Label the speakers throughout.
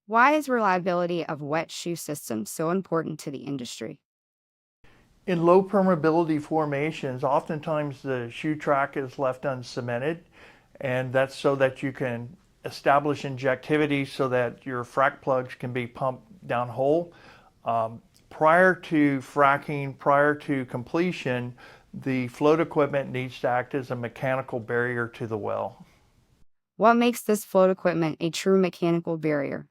Speaker 1: Why is reliability of wet shoe systems so important to the industry?
Speaker 2: In low permeability formations, oftentimes the shoe track is left uncemented, and that's so that you can establish injectivity so that your frac plugs can be pumped down hole. Prior to fracking, prior to completion, the float equipment needs to act as a mechanical barrier to the well.
Speaker 1: What makes this float equipment a true mechanical barrier?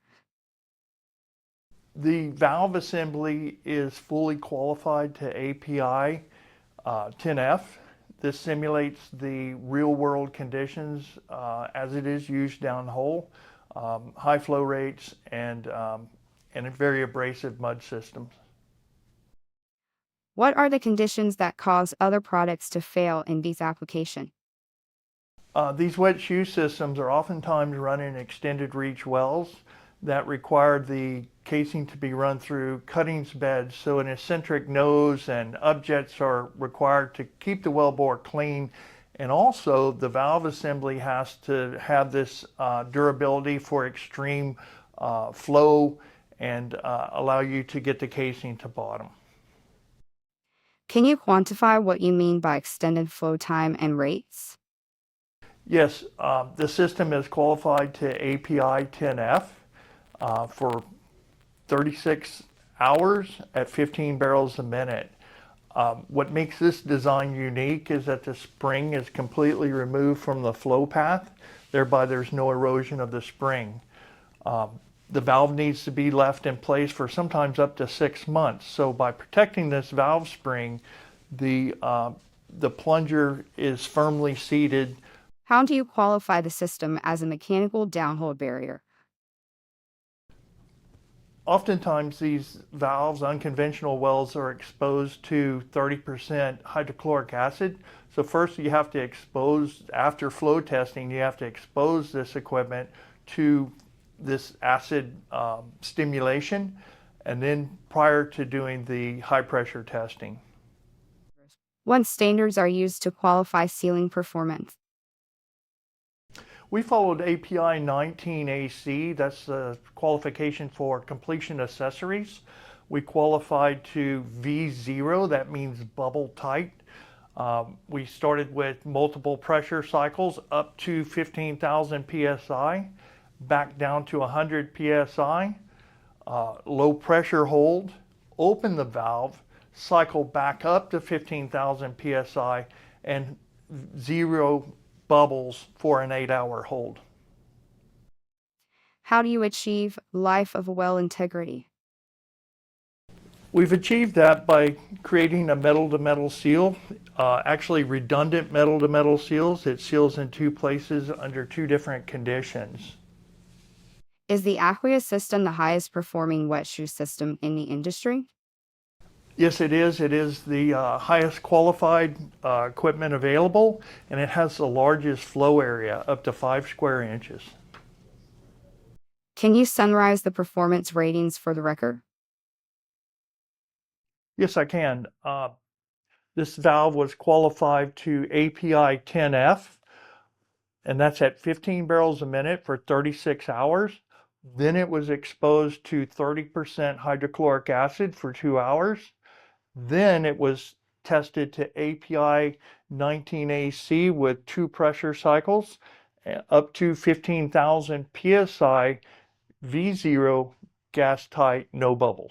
Speaker 2: The valve assembly is fully qualified to API 10F. This simulates the real world conditions as it is used downhole, high flow rates and very abrasive mud systems.
Speaker 1: What are the conditions that cause other products to fail in these applications?
Speaker 2: These wet shoe systems are oftentimes run in extended reach wells that require the casing to be run through cuttings beds, so an eccentric nose and upjets are required to keep the wellbore clean. And also the valve assembly has to have this durability for extreme flow and allow you to get the casing to bottom.
Speaker 1: Can you quantify what you mean by extended flow time and rates?
Speaker 2: Yes, the system is qualified to API 10F for 36 hours at 15 barrels a minute. What makes this design unique is that the spring is completely removed from the flow path, thereby there's no erosion of the spring. The valve needs to be left in place for sometimes up to 6 months. So by protecting this valve spring, the plunger is firmly seated.
Speaker 1: How do you qualify the system as a mechanical downhole barrier?
Speaker 2: Oftentimes these valves, unconventional wells, are exposed to 30% hydrochloric acid. So first you have to expose, after flow testing, you have to expose this equipment to this acid stimulation, and then prior to doing the high pressure testing.
Speaker 1: What standards are used to qualify sealing performance?
Speaker 2: We followed API 19AC, that's the qualification for completion accessories. We qualified to V0, that means bubble tight. We started with multiple pressure cycles up to 15,000 PSI, back down to 100 PSI, low pressure hold, open the valve, cycle back up to 15,000 PSI, and zero bubbles for an 8-hour hold.
Speaker 1: How do you achieve life of well integrity?
Speaker 2: We've achieved that by creating a metal-to-metal seal, actually redundant metal-to-metal seals. It seals in two places under two different conditions.
Speaker 1: Is the Aqueous system the highest performing wet shoe system in the industry?
Speaker 2: Yes, it is. It is the highest qualified equipment available, and it has the largest flow area, up to 5 square inches.
Speaker 1: Can you summarize the performance ratings for the record?
Speaker 2: Yes, I can. This valve was qualified to API 10F, and that's at 15 barrels a minute for 36 hours. Then it was exposed to 30% hydrochloric acid for 2 hours. Then it was tested to API 19AC with 2 pressure cycles, up to 15,000 PSI, V0, gas tight, no bubbles.